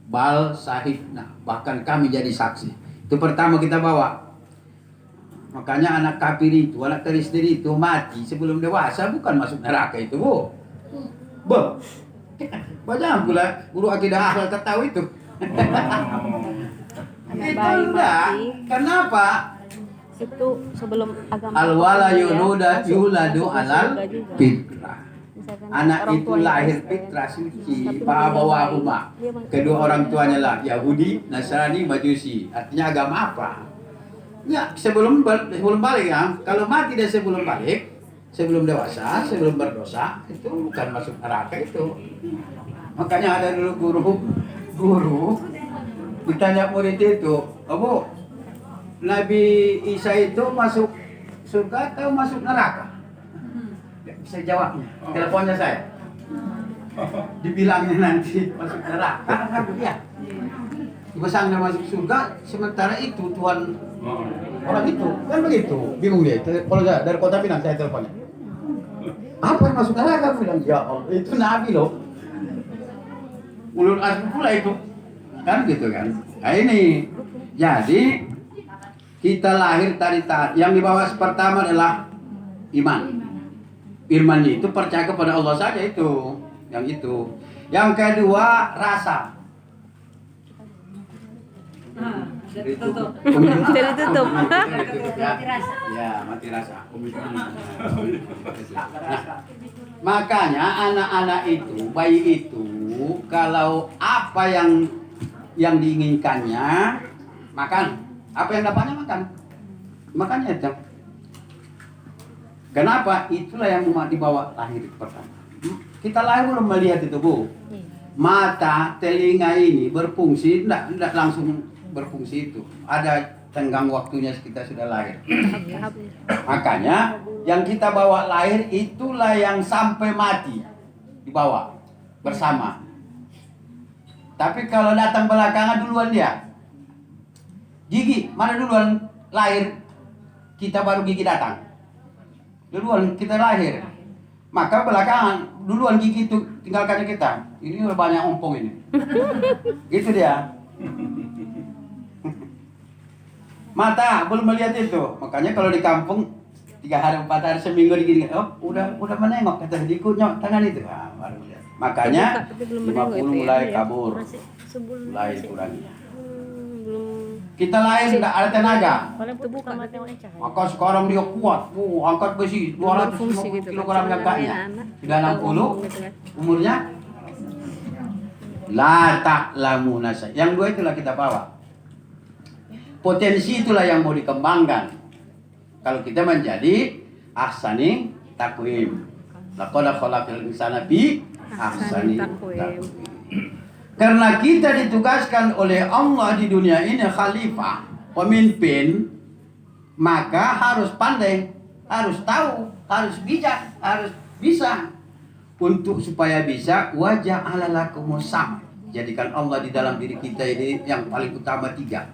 bal sahidna, bahkan kami jadi saksi. Itu pertama kita bawa. Makanya anak kafir itu, anak Kristen itu mati sebelum dewasa bukan masuk neraka itu, Bu. Banyak pula guru akidah akhlak tahu itu. Anak Itu bayi enggak. mati Kenapa? itu sebelum agama Al-wala ya, yuladu masuk alal surga juga. fitrah. Misalkan Anak orang itu tuanya lahir Kristen, fitrah suci. tapi Fa'abawahuma. dia masuk Kedua surga. orang tuanya lah Yahudi, Nasrani, Majusi. Artinya agama apa? Ya, sebelum balik ya. Kalau mati dan sebelum balik, sebelum dewasa, sebelum berdosa, itu bukan masuk neraka itu. Makanya ada dulu guru ditanya murid itu, "Bu, Nabi Isa itu masuk surga atau masuk neraka?" Gak bisa jawabnya. Teleponnya saya. Dibilangnya nanti masuk neraka, kan ya. Dipasangnya masuk surga, sementara itu Tuhan orang itu kan begitu, bingung dia. Kalau dari Kota Pinang saya teleponnya. Apa yang masuk neraka? Aku bilang, ya Allah, itu Nabi loh. Ulul azmi pula itu, kan gitu kan. Nah ini, jadi kita lahir dari yang dibawa pertama adalah iman. Iman itu percaya kepada Allah saja itu, yang itu. Yang kedua rasa. Ditutup. Ya, mati rasa. Nah, makanya anak-anak itu, bayi itu, kalau apa yang diinginkannya makan, apa yang dapatnya makan, makannya itu. Kenapa? Itulah yang mau dibawa lahir pertama. Kita lahir belum melihat itu, Bu. Mata, telinga ini berfungsi, tidak langsung berfungsi itu. Ada tenggang waktunya kita sudah lahir. Makanya yang kita bawa lahir itulah yang sampai mati dibawa bersama. Tapi kalau datang belakangan duluan dia. Gigi, mana duluan lahir? Kita baru gigi datang. Duluan kita lahir. Maka belakangan duluan gigi itu tinggalkannya kita. Ini udah banyak ompong ini. Gitu dia. Mata belum melihat itu. Makanya kalau di kampung 3 hari 4 hari seminggu digini, oh udah menengok kata diikutnya tangan itu. Nah, baru melihat. Makanya 50 mulai kabur. Mulai kurangi. Kita lahir tidak ada tenaga. Maka sekarang dia kuat, angkat besi 250 kg agaknya. Sudah 60, umurnya la ta'lamuna. Yang dua itulah kita bawa. Potensi itulah yang mau dikembangkan. Kalau kita menjadi ahsani taqwim. Laqad khalaqal insana fi ahsani taqwim. Karena kita ditugaskan oleh Allah di dunia ini khalifah, pemimpin, maka harus pandai, harus tahu, harus bijak, harus bisa. Untuk supaya bisa wajah alalakumus sam. Jadikan Allah di dalam diri kita ini yang paling utama 3.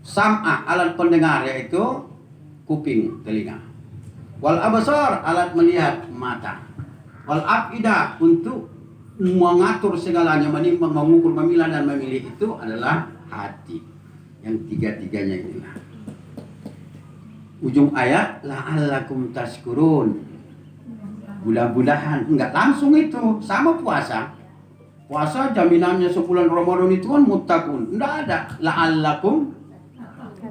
Sam'a, alat pendengar, yaitu kuping, telinga. Wal absar, alat melihat, mata. Wal afidah, untuk mengatur segalanya, menimbang, mengukur, memilah dan memilih itu adalah hati. Yang 3-tiganya inilah. Ujung ayat la'allakum tashkurun. Mudah-mudahan enggak langsung itu sama puasa. Puasa jaminannya sebulan Ramadan itu kan muttaqun. Enggak ada la'allakum.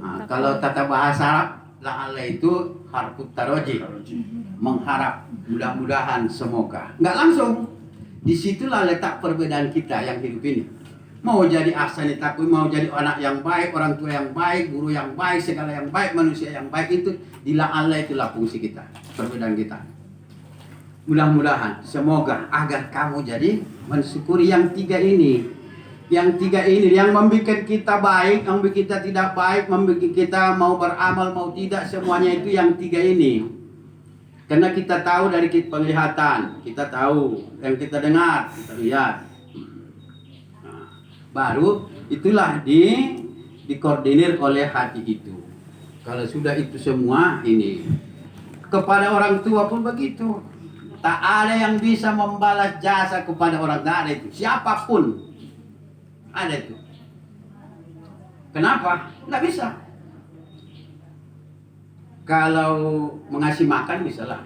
Nah, kalau tata bahasa Arab la'alla itu harfut taroji. Mengharap, mudah-mudahan, semoga. Enggak langsung. Disitulah letak perbedaan kita yang hidup ini. Mau jadi ahsani taqwim, mau jadi anak yang baik, orang tua yang baik, guru yang baik, segala yang baik, manusia yang baik, itu di la'alla itulah fungsi kita, perbedaan kita. Mudah-mudahan, semoga agar kamu jadi mensyukuri yang 3 ini. Yang 3 ini yang membuat kita baik, yang membuat kita tidak baik, membuat kita mau beramal mau tidak, semuanya itu yang 3 ini. Karena kita tahu dari penglihatan, kita tahu yang kita dengar, kita lihat. Nah, baru itulah dikoordinir oleh hati itu. Kalau sudah itu semua ini, kepada orang tua pun begitu. Tak ada yang bisa membalas jasa kepada orang, tak ada itu. Siapapun. Ada itu. Kenapa? Nggak bisa. Kalau mengasih makan bisa lah.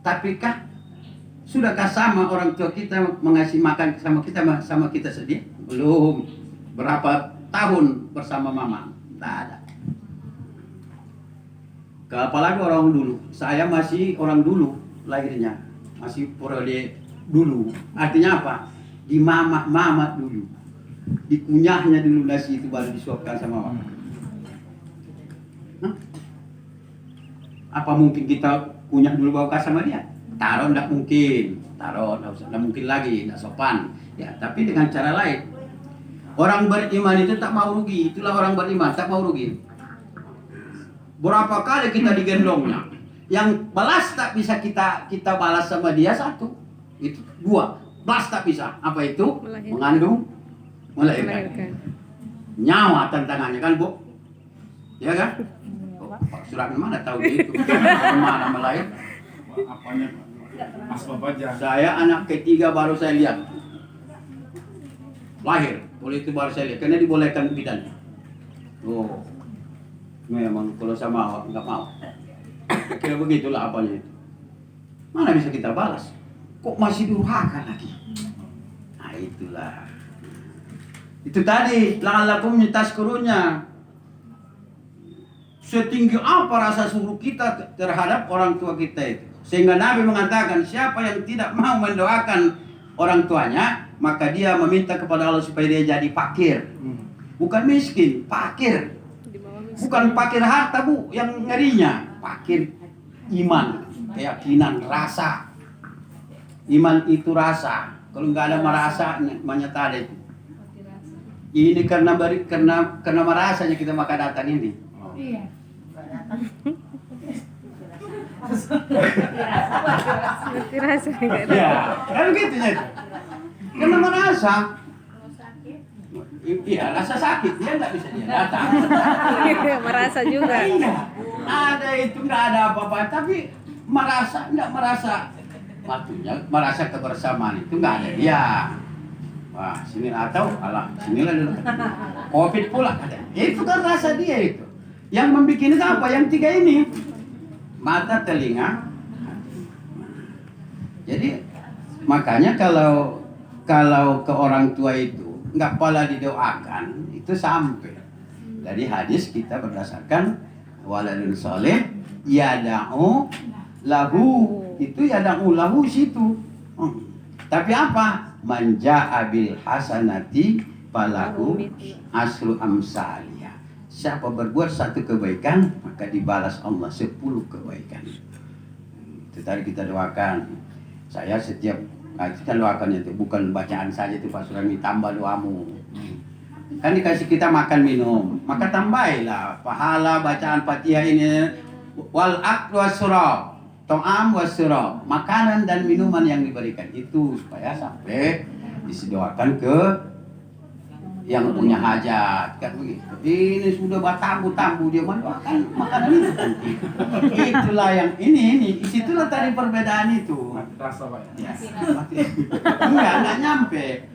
Tapi sudahkah sama orang tua kita mengasih makan sama kita sendiri? Belum. Berapa tahun bersama mama? Tidak ada. Apalagi orang dulu. Saya masih orang dulu lahirnya. Masih periode dulu. Artinya apa? Di mama dulu. Dikunyahnya dulu nasi itu baru disuapkan sama mama. Apa mungkin kita kunyah dulu bawa sama dia? Taruh enggak mungkin. Taruh enggak mungkin lagi, enggak sopan. Ya, tapi dengan cara lain. Orang beriman itu tak mau rugi. Itulah orang beriman, tak mau rugi. Berapa kali kita digendongnya? Yang balas tak bisa kita balas sama dia satu. Itu dua. Balas tak bisa. Apa itu? Mengandung, melahirkan. Nyawa tantangannya kan, Bu? Ya kan? Pak Surat mana tahu gitu? Mana melahir? Apanya? Asbab aja. Saya anak ketiga baru saya lihat. Lahir. Oleh itu baru saya lihat. Karena dibolehkan bidan. Oh. Memang kalau sama awak nggak mau. Kira begitulah apanya itu. Mana bisa kita balas? Kok masih durhaka lagi? Nah itulah. Itu tadi la'allakum tashkurunnya. Setinggi apa rasa syukur kita terhadap orang tua kita itu. Sehingga Nabi mengatakan siapa yang tidak mau mendoakan orang tuanya, maka dia meminta kepada Allah supaya dia jadi fakir. Bukan miskin, fakir. Bukan fakir harta, Bu, yang ngerinya. Fakir iman, keyakinan, rasa. Iman itu rasa. Kalau nggak ada merasa, namanya ada itu. Ini karena merasanya kita makan datan ini. Iya. Ya, kan gitu ya. Karena merasa. Iya, rasa sakit dia nggak bisa dia datang. Merasa juga. Iya, ada itu nggak ada apa-apa, tapi nggak merasa waktunya, merasa kebersamaan itu nggak ada dia. Wah, sini atau alah, sinilah dulu. Covid pula ada. Itu kan rasa dia itu. Yang membuat itu apa? Yang tiga ini. Mata, telinga, hati. Jadi makanya kalau ke orang tua itu nggak pala didoakan, itu sampai. Dari hadis kita berdasarkan waladun soleh yada'u lahu, itu yada'u lahu situ. Tapi apa? Manja abil hasanati falahu asru amsaliyah. Siapa berbuat satu kebaikan, maka dibalas Allah 10 kebaikan. Itu tadi kita doakan. Saya setiap kita doakan itu bukan bacaan saja itu Pak Surami, tambah doamu. Kan dikasih kita makan minum, maka tambahilah pahala bacaan Fatihah ini. Wal aklu wassurab, ta'am wassurab, makanan dan minuman yang diberikan itu supaya sampai disedoakan ke yang punya hajat, kan begitu. Ini sudah bertambu-tambu dia mendoakan makanan itu nanti. Itulah yang ini disitulah tadi perbedaan itu. Rasa Pak. Ya, enggak nyampe.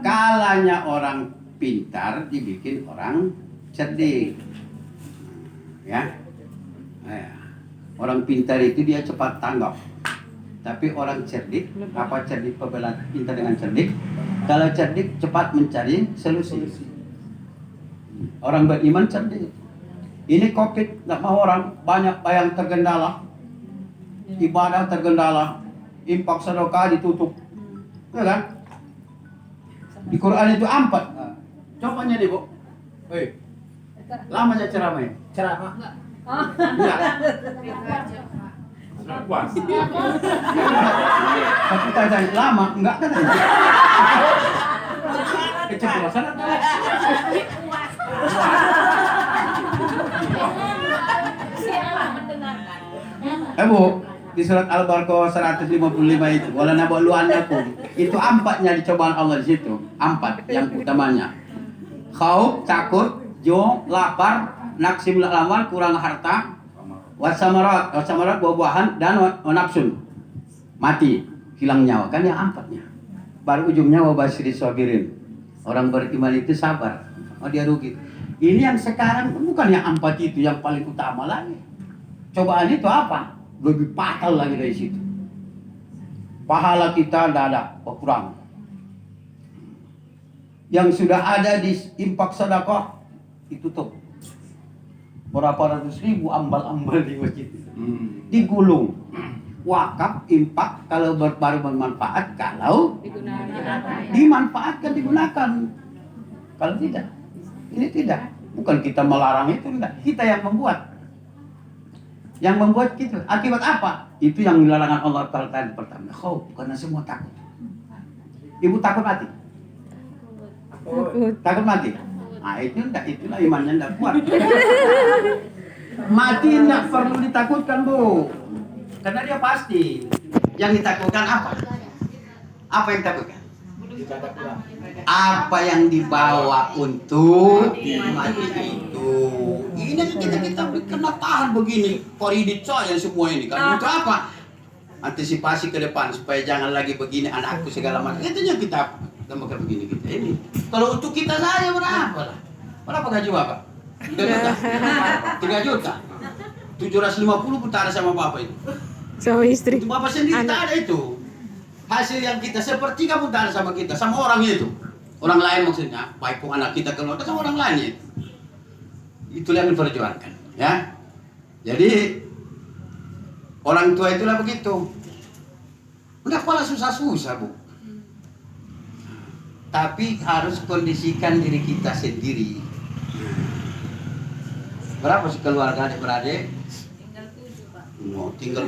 Kalanya orang pintar dibikin orang cerdik. Ya. Orang pintar itu dia cepat tanggap. Tapi orang cerdik, apa cerdik perbedaan pintar dengan cerdik? Kalau cerdik cepat mencari solusi. Orang beriman cerdik. Ini Covid, nggak mau orang banyak yang tergendala, ibadah tergendala, infak sedekah ditutup, ya kan? Di Quran itu 4. Cobanya nih, Bu. Hei, lamanya ceramah. Ceramah. Enggak. Puas. Tapi tanya lama, enggak kan? Keceplosan. Bu, di surat Al-Baqarah 155 itu, wala nabluwannakum. Itu 4-nya dicobaan Allah di situ. 4 yang utamanya. Khauf, takut, jo, lapar, naksimul amal, kurang harta, wasamarat buah-buahan, dan nafsun, mati, hilang nyawa. Kan yang 4-nya. Baru ujungnya wabashiri sabirin. Orang beriman itu sabar. Oh dia rugi. Ini yang sekarang bukan yang 4 itu yang paling utama lagi. Cobaan itu apa? Lebih fatal lagi dari situ. Pahala kita tidak ada, berkurang. Yang sudah ada di infak sedekah itu tuh berapa ratus ribu ambal-ambal di masjid. Digulung. Wakaf, infak kalau baru bermanfaat, kalau dimanfaatkan, digunakan. Kalau tidak, ini tidak. Bukan kita melarang itu, enggak. Kita yang membuat. Yang membuat gitu. Akibat apa? Itu yang dilarangkan Allah Ta'ala tadi pertama. Khauf, karena semua takut. Ibu takut mati? Takut mati? Nah itu enggak, itulah imannya enggak kuat. Mati enggak perlu ditakutkan, Bu. Karena dia pasti. Yang ditakutkan apa? Apa yang ditakutkan? Apa yang dibawa untuk mati itu. Ini kita kena tahan begini. Koridit saja semua ini. Kan untuk apa? Antisipasi ke depan supaya jangan lagi begini anakku segala macam. Itu yang kita makan begini kita ini. Kalau untuk kita saja berapa lah? Berapa gaji Bapak? 3 juta. 3 juta. 750 putara sama Bapak itu. Sama istri. Itu Bapak sendiri tak ada itu. Hasil yang kita sepertiga pun tak ada sama kita, sama orang itu. Orang lain maksudnya, baik pun anak kita keluarga sama orang lain itu. Itulah yang diperjuangkan, ya. Jadi orang tua itulah begitu. Udah kepala susah-susah, Bu. Tapi harus kondisikan diri kita sendiri. Berapa sih keluarga adik-beradik? Mau tinggal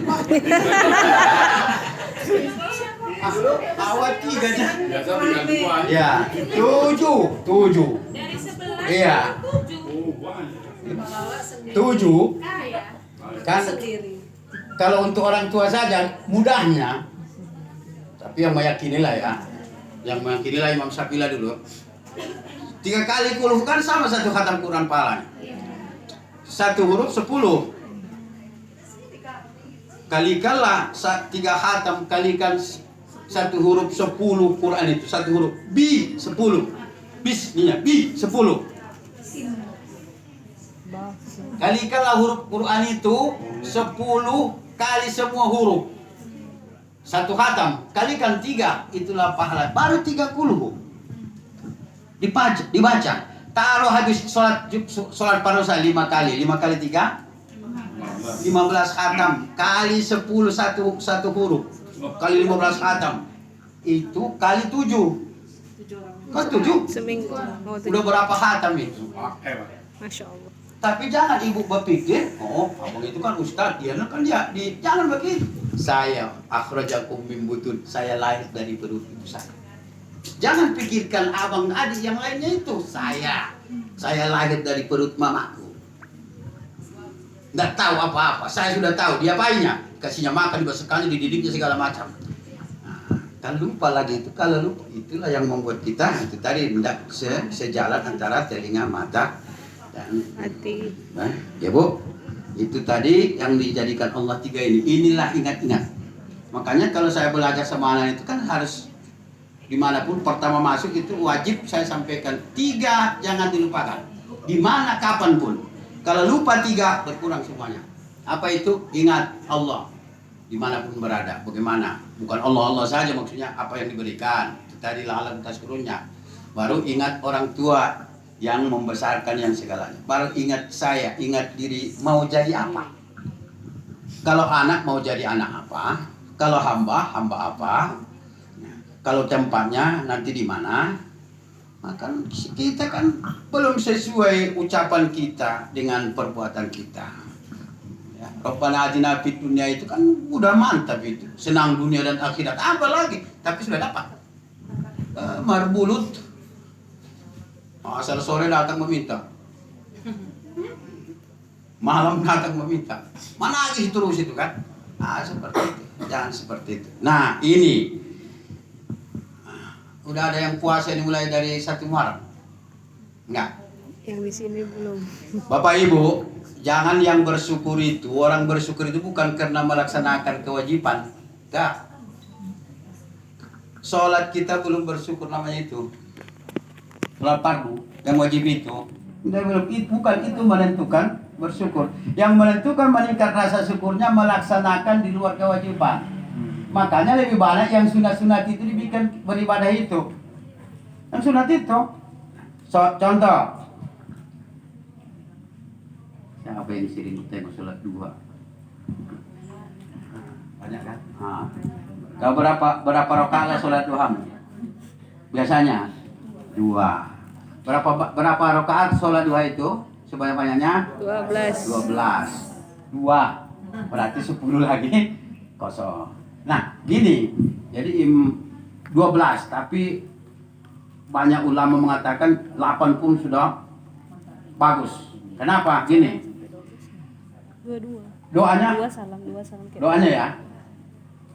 awal 3 aja. Biasa tinggal 2 aja. Ya, 7. Dari sebelah Iya. 7 kan kalau untuk orang tua saja mudahnya. Tapi yang meyakinilah ya. Yang meyakinilah Imam Syafi'i dulu. 3 kali kuluf kan sama satu khatam Quran pahalanya. 1 huruf 10. Kalikanlah 3 khatam, kalikan 1 huruf 10 Quran itu. 1 huruf bi 10. Bismillah bi 10. Kalikanlah huruf Quran itu 10 kali semua huruf. 1 khatam, kalikan 3, itulah pahala. Baru 30. Dibaca. Taruh habis sholat parusa 5 kali. 5 kali 3 15 khatam kali 10 satu huruf kali 15 khatam itu kali 7 kan 7 Seminggu. Oh, udah berapa khatam itu. Masya Allah. Tapi jangan ibu berpikir abang itu kan ustaz dia kan jangan begitu. Saya akhrajakum min butun, saya lahir dari perut ibu saya. Jangan pikirkan abang adik yang lainnya itu. Saya lahir dari perut mamaku. Nggak tahu apa-apa, saya sudah tahu diapainnya, kasihnya makan, dibesarkannya, dididiknya segala macam. Kan lupa lagi itu, kalau lupa itulah yang membuat kita itu tadi tidak sejalan antara telinga, mata dan Hati. nah, ya Bu, itu tadi yang dijadikan Allah 3 ini. Inilah ingat-ingat. Makanya kalau saya belajar sama anak itu kan harus dimanapun pertama masuk itu wajib saya sampaikan 3 jangan dilupakan. Dimana kapanpun. Kalau lupa 3 berkurang semuanya. Apa itu? Ingat Allah dimanapun berada. Bagaimana? Bukan Allah saja maksudnya apa yang diberikan. Itu tadi la'allakum tashkurunnya. Baru ingat orang tua yang membesarkan yang segalanya. Baru ingat saya, ingat diri mau jadi apa. Kalau anak mau jadi anak apa? Kalau hamba apa? Kalau tempatnya nanti di mana? Maka kita kan belum sesuai ucapan kita dengan perbuatan kita. Ya, Rabbana atina fid dunya itu kan udah mantap itu. Senang dunia dan akhirat. Apa lagi? Tapi sudah dapat. Marbulut. Asal sore datang meminta. Malam datang meminta. Mana lagi terus itu kan? Seperti itu. Jangan seperti itu. Nah, ini udah ada yang puasa dimulai dari 1 Muharram? Enggak. Yang di sini belum. Bapak Ibu, jangan yang bersyukur itu, orang bersyukur itu bukan karena melaksanakan kewajiban. Enggak. sholat kita belum bersyukur namanya itu. Sholat fardu yang wajib itu. Belum, bukan itu menentukan bersyukur. Yang menentukan meningkat rasa syukurnya melaksanakan di luar kewajiban. Makanya lebih banyak yang sunat-sunat itu dibikin beribadah itu. Yang sunat itu. Contoh. Siapa yang sering tengok sholat dua? Banyak kan? Kau berapa rakaat sholat duha? Biasanya 2. Berapa rakaat sholat duha itu? Sebanyak-banyaknya 12. 2. Berarti 10 lagi kosong. Nah, gini. Jadi 12, tapi banyak ulama mengatakan 8 pun sudah bagus. Kenapa? Gini. 22. Doanya? 2 salam. Doanya ya.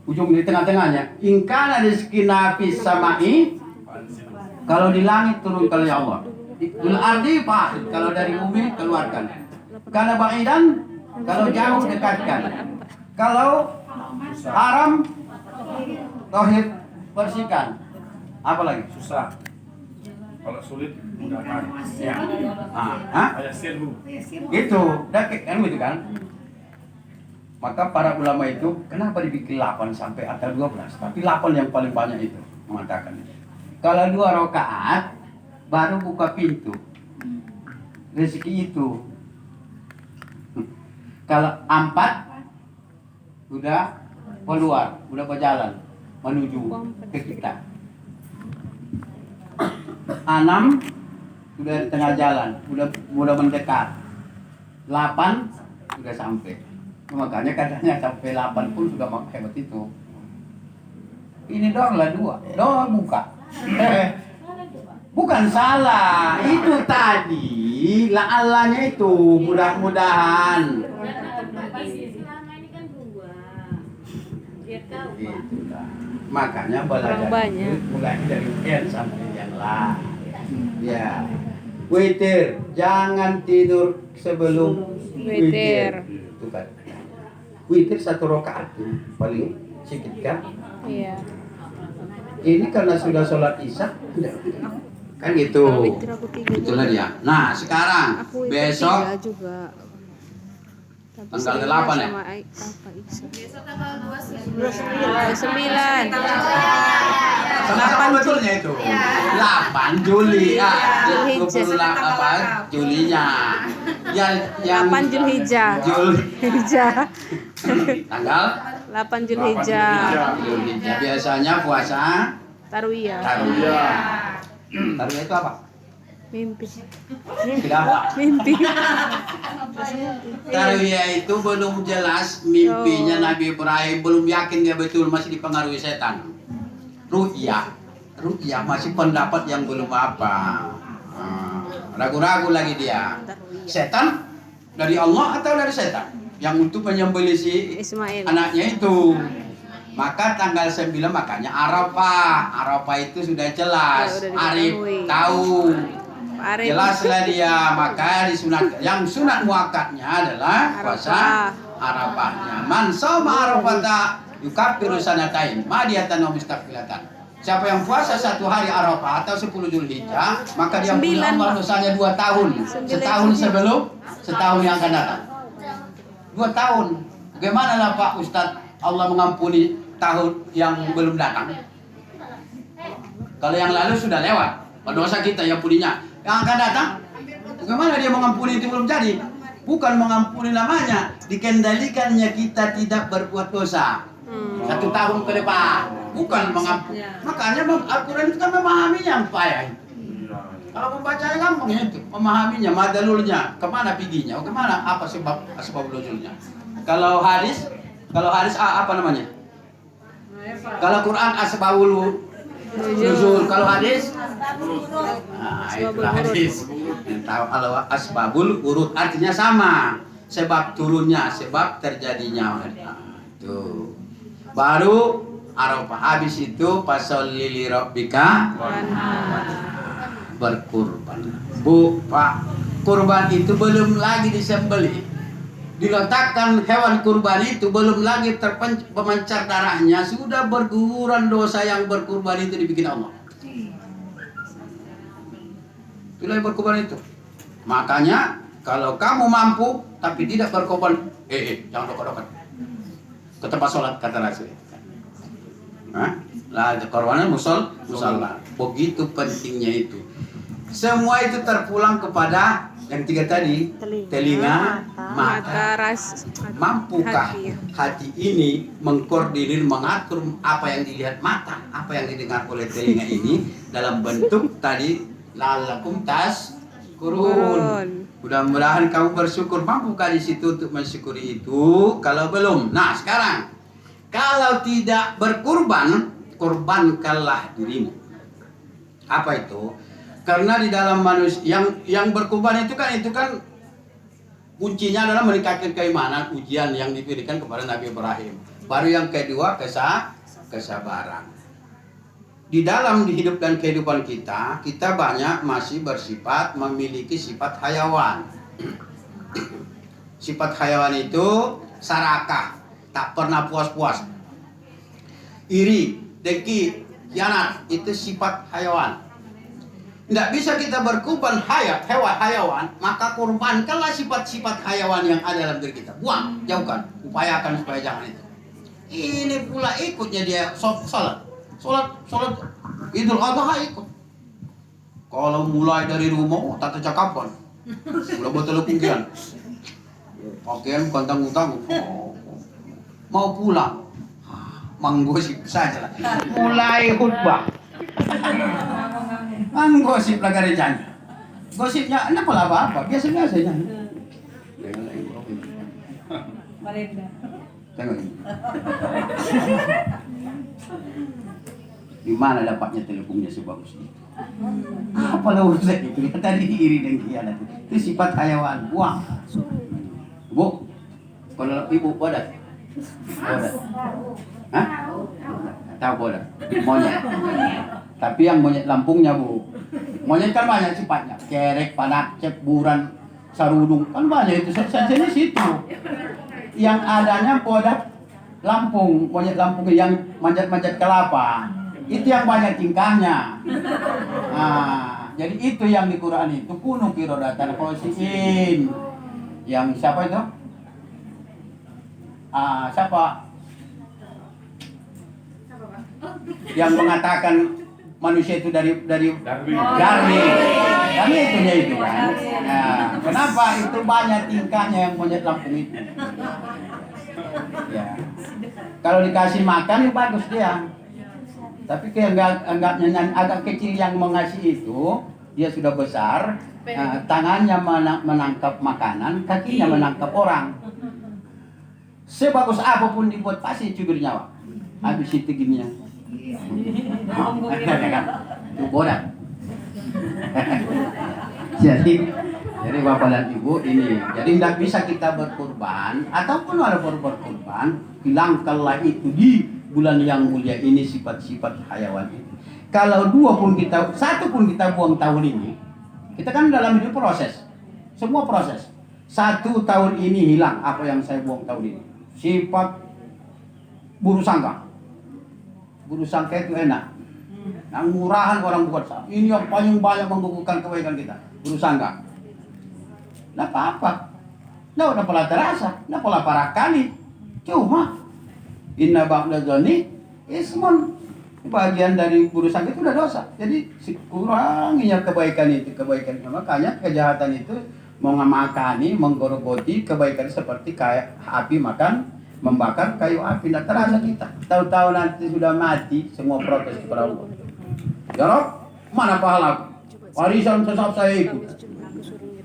Ujung di tengah-tengahnya. In kana rizqina fis samai, kalau di langit turunkan ya Allah. Bil ardi fa'id, kalau dari bumi keluarkan. Kana ba'idan, kalau jauh dekatkan. Kalau haram tauhid bersihkan. Apa lagi? Susah. Kalau sulit mudahkan. Ya. Kayak sirhu. Itu, kan itu kan. Maka para ulama itu kenapa dibikin 8 sampai atau 12? Tapi 8 yang paling banyak itu mengatakan. Kalau 2 rakaat baru buka pintu rezeki itu. Kalau 4 udah keluar, udah berjalan menuju ke kita. 6 sudah di tengah jalan, udah mendekat. 8 sudah sampai. Makanya katanya sampai 8 pun sudah hebat itu. Ini doang lah 2. Doang buka. Bukan salah, itu tadi la'allanya itu mudah-mudahan. Itulah. Makanya belajar itu mulai dari N sampai yang lain. Ya. Witir, jangan tidur sebelum Witir. Itu kan. Witir 1 rakaat paling sedikit kan? Iya. Ini karena sudah sholat isya, kan gitu. Kalau witir aku 3 Itulah dia. Nah sekarang Aku witir besok 3 juga. Tapi tanggal sering 8 ya? sama Kakak Isa. Besok tanggal 29. 9. Kenapa betulnya itu? 8 Juli, Zulhijjah. 28 Julinya. Yang 8 Zulhijjah. Zulhijjah. Tanggal 8 Zulhijjah. Zulhijjah. Biasanya puasa Tarwiyah. Tarwiyah. Tarwiyah itu apa? Mimpi. Tidak apa. Mimpi. Tarwiyah itu belum jelas mimpinya Nabi Ibrahim, belum yakin dia betul, masih dipengaruhi setan. Ru'yah masih pendapat yang belum apa. Ragu-ragu lagi dia. Setan dari Allah atau dari setan? Yang untuk menyembelih si Ismail. anaknya itu. Maka tanggal 9 makanya Arafah itu sudah jelas. Ya, udah Arif diketahui. tahu. Arif. Jelaslah dia, maka disunat. Yang sunat muakkadnya adalah puasa Arafahnya. Man shoma Arafata yukaffiru sanatain madiyatan wa mustaqbilatan. Siapa yang puasa 1 hari Arafah atau 10 Zulhijjah, maka dia punya 9, Allah dosanya 2 tahun. Setahun sebelum, setahun yang akan datang. 2 tahun. Bagaimana lah Pak Ustadz Allah mengampuni tahun yang belum datang? Kalau yang lalu sudah lewat, dosa kita yang pudinya. Yang akan datang, bagaimana dia mengampuni itu belum jadi? Bukan mengampuni namanya, dikendalikannya kita tidak berbuat dosa. 1 tahun ke depan, bukan mengampuni. Makanya Al-Quran itu kan memahaminya payah. Kalau membacanya gampang ya itu, memahaminya, madalulnya, kemana piginya, kemana, apa sebab nuzulnya. Kalau hadis apa namanya? Kalau Quran asbabul nuzul, kalau hadis itulah hadis. Kalau asbabul urut artinya sama, sebab turunnya, sebab terjadinya. Tuh. Baru Arafah, habis itu fasholli li rabbika berkurban. Pak, kurban itu belum lagi disembelih. diletakkan hewan kurban itu, belum lagi pemancar darahnya, sudah berguguran dosa yang berkurban itu dibikin Allah. Itulah yang berkorban itu. Makanya kalau kamu mampu tapi tidak berkorban, jangan dekat-dekat ke tempat sholat, kata Rasul. Lah korbannya musalla. Begitu pentingnya itu. Semua itu terpulang kepada yang tiga tadi, telinga, mata. Mampukah hati ini mengkoordinir, mengatur apa yang dilihat mata, apa yang didengar oleh telinga ini dalam bentuk tadi lalakum tashkurun. Mudah-mudahan kamu bersyukur. Mampukah di situ untuk mensyukuri itu? Kalau belum, nah sekarang kalau tidak berkurban, kurbankanlah dirimu. Apa itu? Karena di dalam manusia yang berkurban itu kan kuncinya adalah meningkatkan keimanan, ujian yang diberikan kepada Nabi Ibrahim. Baru yang kedua kesabaran. Di dalam hidup dan kehidupan kita banyak masih memiliki sifat hayawan. Sifat hayawan itu sarakah, tak pernah puas-puas. Iri, dengki, khianat, itu sifat hayawan. Tidak bisa kita berkorban hayawan, maka kurbankanlah sifat-sifat hayawan yang ada dalam diri kita. Buang, jauhkan, upayakan supaya jangan itu. Ini pula ikutnya dia sholat Idul Adha ikut. Kalau mulai dari rumah, tak tercakapan. Udah betul pinggiran. Pakaian kantang-kantang. Mau pulang, menggosip saja lah. Mulai khutbah. Gosip lah gerejanya. Gosipnya enggak apa-apa, biasa-biasa aja. Tengok ini. Di mana dapatnya teleponnya sebagus itu? Apalah urusan itu? Tadi iri dan khianat itu sifat hayawan. Buang. Bu, kalau ibu bodat. Hah? Tahu bodat? Monyet. Tapi yang monyet Lampungnya, Bu. Monyet kan banyak sifatnya. Kerek, panak, cep, buran, sarudung. Kan banyak itu. Sejenis itu. Yang adanya bodat Lampung. Monyet Lampung yang manjat-manjat kelapa. Itu yang banyak tingkahnya. Nah, jadi itu yang di Quran itu. Kunu kirodatan khosiin. Yang siapa itu? Siapa? Yang mengatakan manusia itu dari Darwin. Kan itunya itu kan. Nah, kenapa itu banyak tingkahnya yang monyet Lampung itu? Ya. Kalau dikasih makan bagus dia. Tapi kayak anggapnya agak kecil yang mengasih itu, dia sudah besar, tangannya menangkap makanan, kakinya menangkap orang. Sebagus apapun dibuat pasti cubir nyawa. Habis itu gini ya. Itu bodak. Jadi Bapak dan Ibu ini, jadi tidak bisa kita berkorban ataupun ada berkorban, hilangkanlah itu di bulan yang mulia ini sifat-sifat hayawan itu. Kalau satu pun kita buang tahun ini, kita kan dalam hidup proses, semua proses. 1 tahun ini hilang apa yang saya buang tahun ini. Sifat buru sangka. Buru sangka itu enak. Yang murahan orang buat salah. Ini yang paling banyak menggugurkan kebaikan kita. Buru sangka. Tidak apa-apa. Tidak pernah terasa. Tidak pernah parah kali. Cuma inna ba'da dzanni ismun. Bagian dari buru sangka itu sudah dosa. Jadi kuranginya kebaikan itu. Makanya kejahatan itu mengamakani, menggerogoti kebaikan seperti kayak api membakar kayu api. Tidak terasa kita. Tahu-tahu nanti sudah mati, semua protes kepada Allah. Ya Rabb, mana pahalaku? Warisan sesat saya ikut.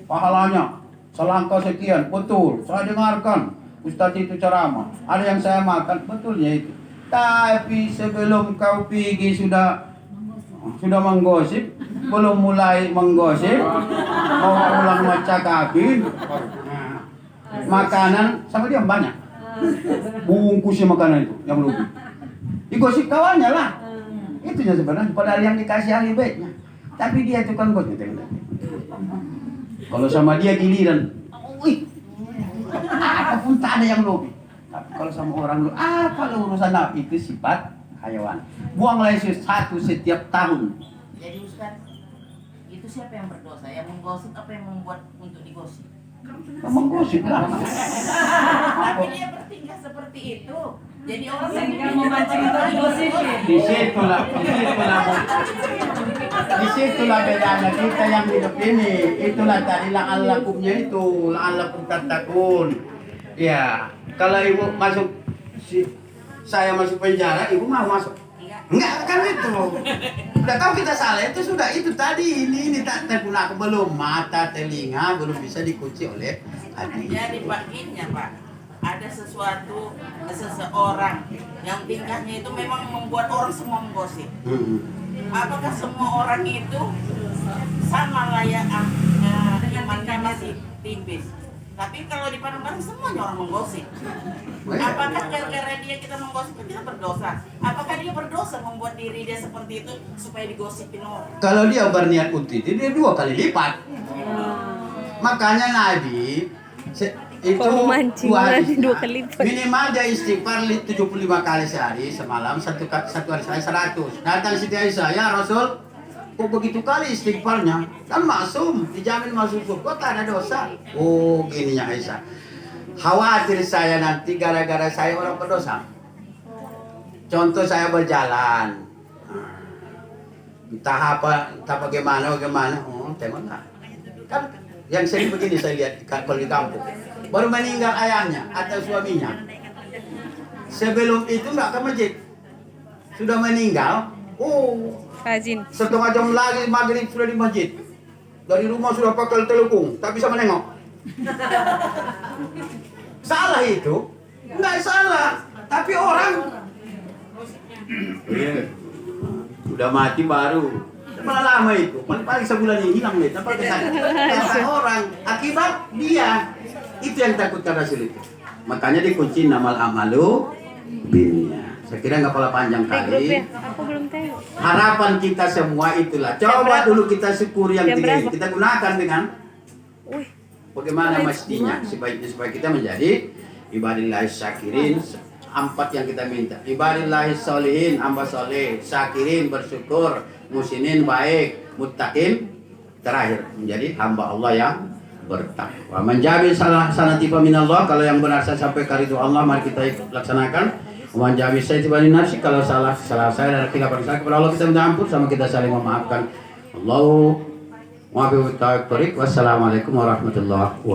Pahalanya selangkah sekian, betul. Saya dengarkan Ustadz itu ceramah. Ada yang saya makan, betulnya itu. Tapi sebelum kau pergi sudah menggosip, belum mulai menggosip, mau pulang macakakin, makanan sama dia banyak. Bungkusnya makanan itu yang lebih. Digosip kawannya lah. Itunya sebenarnya padahal yang dikasih ahli baiknya. Tapi dia tukang gosip. Kalau sama dia giliran, wih, apapun tak ada yang lobi. Tapi kalau sama orang lu, kalau urusan nabi itu sifat hayawan. Buanglah satu setiap tahun. Jadi Ustaz, itu siapa yang berdosa? Yang menggosip apa yang membuat untuk digosip? Menggosip lah. Tapi dia bertingkah seperti itu. Jadi orang yang memancing itu digosipin. Disitulah bedanya kita yang hidup ini. Itulah tadi la'allakumnya itu, la'allakum tattaqun. Ya, kalau ibu masuk saya masuk penjara, ibu mau masuk? Enggak kan itu. Udah tahu kita salah itu sudah itu tadi ini tak terguna belum mata telinga belum bisa dikunci oleh hati. Jadi Pak Innya Pak, ada seseorang yang tingkahnya itu memang membuat orang semua menggosip. Apakah semua orang itu sama layak imannya masih tipis? Tapi kalau di Padang semuanya orang menggosip. Apakah gara-gara dia kita menggosip kita berdosa? Apakah dia berdosa membuat diri dia seperti itu supaya digosipin orang? Kalau dia berniat untuk itu dia 2 kali lipat. Makanya Nabi itu Memancing berarti 2 kali lipat. minimal dia istighfar 75 kali sehari semalam satu hari sehari 100. Datang Siti Aisyah, ya Rasul, kok begitu kali istighfarnya? Kan maksum, dijamin masuk surga, tak ada dosa. Oh gininya Aisyah, khawatir saya nanti gara-gara saya orang berdosa. Contoh saya berjalan, entah bagaimana, tengok tak? Kan yang sering begini saya lihat kalau di kampung, baru meninggal ayahnya atau suaminya, sebelum itu nggak ke masjid, sudah meninggal, Rajin. setengah jam lagi maghrib sudah di masjid, dari rumah sudah pakai telukung, tak bisa menengok. Salah itu? Nggak salah, tapi orang udah mati baru. Malah lama itu, paling sebulan ini hilang deh, tanpa kesana. Kata orang, akibat dia itu yang takutkan Rasul itu. Makanya dikunci namal amalu binia. Saya kira nggak pola panjang kali. Aku belum tahu. Harapan kita semua itulah. Coba dulu kita syukuri yang 3 ini. Kita gunakan dengan bagaimana mestinya sebaiknya supaya kita menjadi ibadillahi syakirin. 4 yang kita minta. Ibadillahi sholihin, hamba soleh, syakirin bersyukur, musinin baik, muttaqin terakhir menjadi hamba Allah yang bertakwa. Menjamin sanatifa minallah, kalau yang benar saya sampai ke ridho Allah, mari kita ikut laksanakan. Menjamin saya tiba nafsi, kalau salah saya dan khilafan saya kepada Allah kita minta ampun, sama kita saling memaafkan. Allahu wassalamualaikum warahmatullahi wabarakatuh.